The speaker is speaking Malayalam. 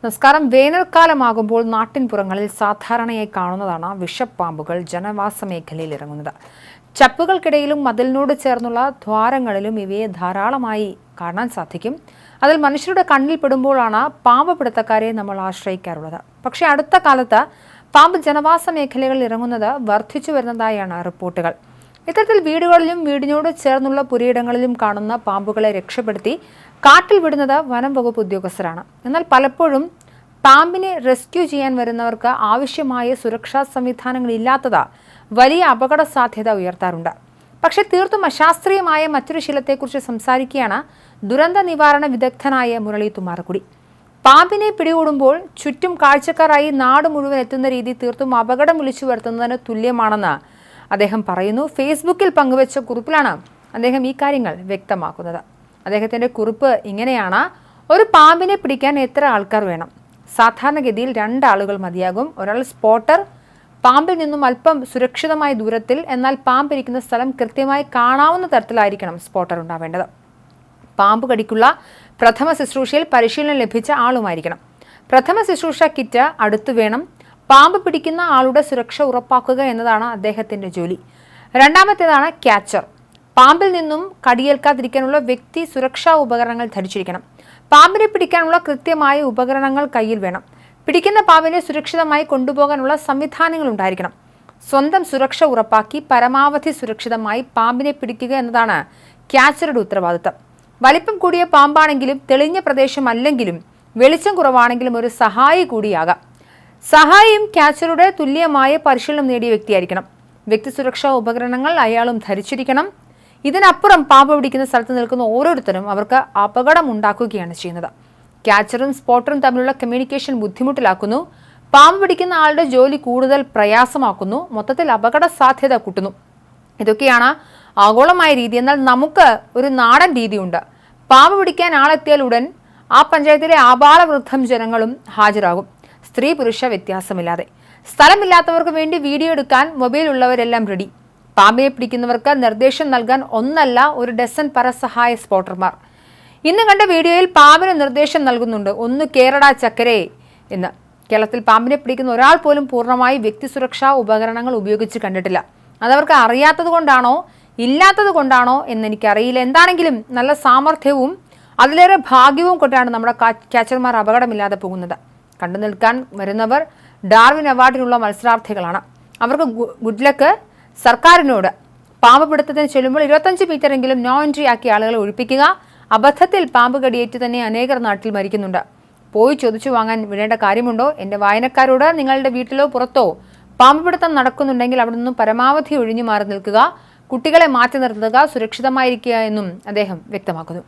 നമസ്കാരം. വേനൽക്കാലമാകുമ്പോൾ നാട്ടിൻപുറങ്ങളിൽ സാധാരണയായി കാണുന്നതാണ് വിഷപ്പാമ്പുകൾ ജനവാസ മേഖലയിൽ ഇറങ്ങുന്നത്. ചപ്പുകൾക്കിടയിലും മതിലിനോട് ചേർന്നുള്ള ദ്വാരങ്ങളിലും ഇവയെ ധാരാളമായി കാണാൻ സാധിക്കും. അതിൽ മനുഷ്യരുടെ കണ്ണിൽ പെടുമ്പോഴാണ് പാമ്പ് പിടുത്തക്കാരെ നമ്മൾ ആശ്രയിക്കാറുള്ളത്. പക്ഷേ അടുത്ത കാലത്ത് പാമ്പ് ജനവാസ മേഖലകളിൽ ഇറങ്ങുന്നത് വർദ്ധിച്ചു വരുന്നതായാണ് റിപ്പോർട്ടുകൾ. ഇത്തരത്തിൽ വീടുകളിലും വീടിനോട് ചേർന്നുള്ള പുരയിടങ്ങളിലും കാണുന്ന പാമ്പുകളെ രക്ഷപ്പെടുത്തി കാട്ടിൽ വിടുന്നത് വനം വകുപ്പ് ഉദ്യോഗസ്ഥരാണ്. എന്നാൽ പലപ്പോഴും പാമ്പിനെ റെസ്ക്യൂ ചെയ്യാൻ വരുന്നവർക്ക് ആവശ്യമായ സുരക്ഷാ സംവിധാനങ്ങൾ ഇല്ലാത്തത് വലിയ അപകട സാധ്യത ഉയർത്താറുണ്ട്. പക്ഷേ തീർത്തും അശാസ്ത്രീയമായ മറ്റൊരു ശീലത്തെക്കുറിച്ച് സംസാരിക്കുകയാണ് ദുരന്ത നിവാരണ വിദഗ്ധനായ മുരളി തുമ്മാരക്കുടി. പാമ്പിനെ പിടികൂടുമ്പോൾ ചുറ്റും കാഴ്ചക്കാരായി നാട് മുഴുവൻ എത്തുന്ന രീതി തീർത്തും അപകടം വിളിച്ചു വരുത്തുന്നതിന് തുല്യമാണെന്ന് അദ്ദേഹം പറയുന്നു. ഫേസ്ബുക്കിൽ പങ്കുവച്ച കുറിപ്പിലാണ് അദ്ദേഹം ഈ കാര്യങ്ങൾ വ്യക്തമാക്കുന്നത്. അദ്ദേഹത്തിന്റെ കുറിപ്പ് ഇങ്ങനെയാണ്: ഒരു പാമ്പിനെ പിടിക്കാൻ എത്ര ആൾക്കാർ വേണം? സാധാരണഗതിയിൽ 2 ആളുകൾ മതിയാകും. ഒരാൾ സ്പോട്ടർ, പാമ്പിൽ നിന്നും അല്പം സുരക്ഷിതമായ ദൂരത്തിൽ, എന്നാൽ പാമ്പ് ഇരിക്കുന്ന സ്ഥലം കൃത്യമായി കാണാവുന്ന തരത്തിലായിരിക്കണം സ്പോട്ടർ ഉണ്ടാവേണ്ടത്. പാമ്പ് കടിക്കുള്ള പ്രഥമ ശുശ്രൂഷയിൽ പരിശീലനം ലഭിച്ച ആളുമായിരിക്കണം. പ്രഥമ ശുശ്രൂഷ കിറ്റ് അടുത്തു വേണം. പാമ്പ് പിടിക്കുന്ന ആളുടെ സുരക്ഷ ഉറപ്പാക്കുക എന്നതാണ് അദ്ദേഹത്തിന്റെ ജോലി. രണ്ടാമത്തേതാണ് ക്യാച്ചർ. പാമ്പിൽ നിന്നും കടിയേൽക്കാതിരിക്കാനുള്ള വ്യക്തി സുരക്ഷാ ഉപകരണങ്ങൾ ധരിച്ചിരിക്കണം. പാമ്പിനെ പിടിക്കാനുള്ള കൃത്യമായ ഉപകരണങ്ങൾ കയ്യിൽ വേണം. പിടിക്കുന്ന പാമ്പിനെ സുരക്ഷിതമായി കൊണ്ടുപോകാനുള്ള സംവിധാനങ്ങൾ ഉണ്ടായിരിക്കണം. സ്വന്തം സുരക്ഷ ഉറപ്പാക്കി പരമാവധി സുരക്ഷിതമായി പാമ്പിനെ പിടിക്കുക എന്നതാണ് ക്യാച്ചറുടെ ഉത്തരവാദിത്തം. വലിപ്പം കൂടിയ പാമ്പാണെങ്കിലും തെളിഞ്ഞ പ്രദേശമല്ലെങ്കിലും വെളിച്ചം കുറവാണെങ്കിലും ഒരു സഹായി കൂടിയാകാം. സഹായിയും ക്യാച്ചറുടെ തുല്യമായ പരിശീലനം നേടിയ വ്യക്തിയായിരിക്കണം. വ്യക്തി സുരക്ഷാ ഉപകരണങ്ങൾ അയാളും ധരിച്ചിരിക്കണം. ഇതിനപ്പുറം പാമ്പ് പിടിക്കുന്ന സ്ഥലത്ത് നിൽക്കുന്ന ഓരോരുത്തരും അവർക്ക് അപകടം ഉണ്ടാക്കുകയാണ് ചെയ്യുന്നത്. ക്യാച്ചറും സ്പോട്ടറും തമ്മിലുള്ള കമ്മ്യൂണിക്കേഷൻ ബുദ്ധിമുട്ടിലാക്കുന്നു. പാമ്പ് പിടിക്കുന്ന ആളുടെ ജോലി കൂടുതൽ പ്രയാസമാക്കുന്നു. മൊത്തത്തിൽ അപകട സാധ്യത കൂട്ടുന്നു. ഇതൊക്കെയാണ് ആഗോളമായ രീതി. എന്നാൽ നമുക്ക് ഒരു നാടൻ രീതിയുണ്ട്. പാമ്പ് പിടിക്കാൻ ആളെത്തിയാൽ ഉടൻ ആ പഞ്ചായത്തിലെ ആബാലവൃദ്ധം ജനങ്ങളും ഹാജരാകും, സ്ത്രീ പുരുഷ വ്യത്യാസമില്ലാതെ. സ്ഥലമില്ലാത്തവർക്ക് വേണ്ടി വീഡിയോ എടുക്കാൻ മൊബൈൽ ഉള്ളവരെല്ലാം റെഡി. പാമ്പിനെ പിടിക്കുന്നവർക്ക് നിർദ്ദേശം നൽകാൻ 1 അല്ല 1 ഡസൻ പരസഹായ സ്പോട്ടർമാർ. ഇന്ന് കണ്ട വീഡിയോയിൽ പാമ്പിന് നിർദ്ദേശം നൽകുന്നുണ്ട്, ഒന്ന് കേരടാ ചക്കരേ എന്ന്. കേരളത്തിൽ പാമ്പിനെ പിടിക്കുന്ന ഒരാൾ പോലും പൂർണ്ണമായി വ്യക്തി സുരക്ഷാ ഉപകരണങ്ങൾ ഉപയോഗിച്ച് കണ്ടിട്ടില്ല. അതവർക്ക് അറിയാത്തത് കൊണ്ടാണോ ഇല്ലാത്തത് കൊണ്ടാണോ എന്നെനിക്കറിയില്ല. എന്താണെങ്കിലും നല്ല സാമർഥ്യവും അതിലേറെ ഭാഗ്യവും കൊണ്ടാണ് നമ്മുടെ ക്യാച്ചർമാർ അപകടമില്ലാതെ പോകുന്നത്. കണ്ടു നിൽക്കാൻ വരുന്നവർ ഡാർവിൻ അവാർഡിനുള്ള മത്സരാർത്ഥികളാണ്. അവർക്ക് ഗുഡ് ലക്ക്. സർക്കാരിനോട് പാമ്പ് പിടുത്തത്തിന് ചെല്ലുമ്പോൾ 25 മീറ്ററെങ്കിലും നോ എൻട്രി ആക്കിയ ആളുകളെ ഒഴിപ്പിക്കുക. അബദ്ധത്തിൽ പാമ്പ് കടിയേറ്റ് തന്നെ അനേകർ നാട്ടിൽ മരിക്കുന്നുണ്ട്. പോയി ചോദിച്ചു വാങ്ങാൻ വിടേണ്ട കാര്യമുണ്ടോ? എൻ്റെ വായനക്കാരോട് നിങ്ങളുടെ വീട്ടിലോ പുറത്തോ പാമ്പ് പിടുത്തം നടക്കുന്നുണ്ടെങ്കിൽ അവിടെ നിന്നും പരമാവധി ഒഴിഞ്ഞു മാറി നിൽക്കുക. കുട്ടികളെ മാറ്റി നിർത്തുക, സുരക്ഷിതമായിരിക്കുക എന്നും അദ്ദേഹം വ്യക്തമാക്കുന്നു.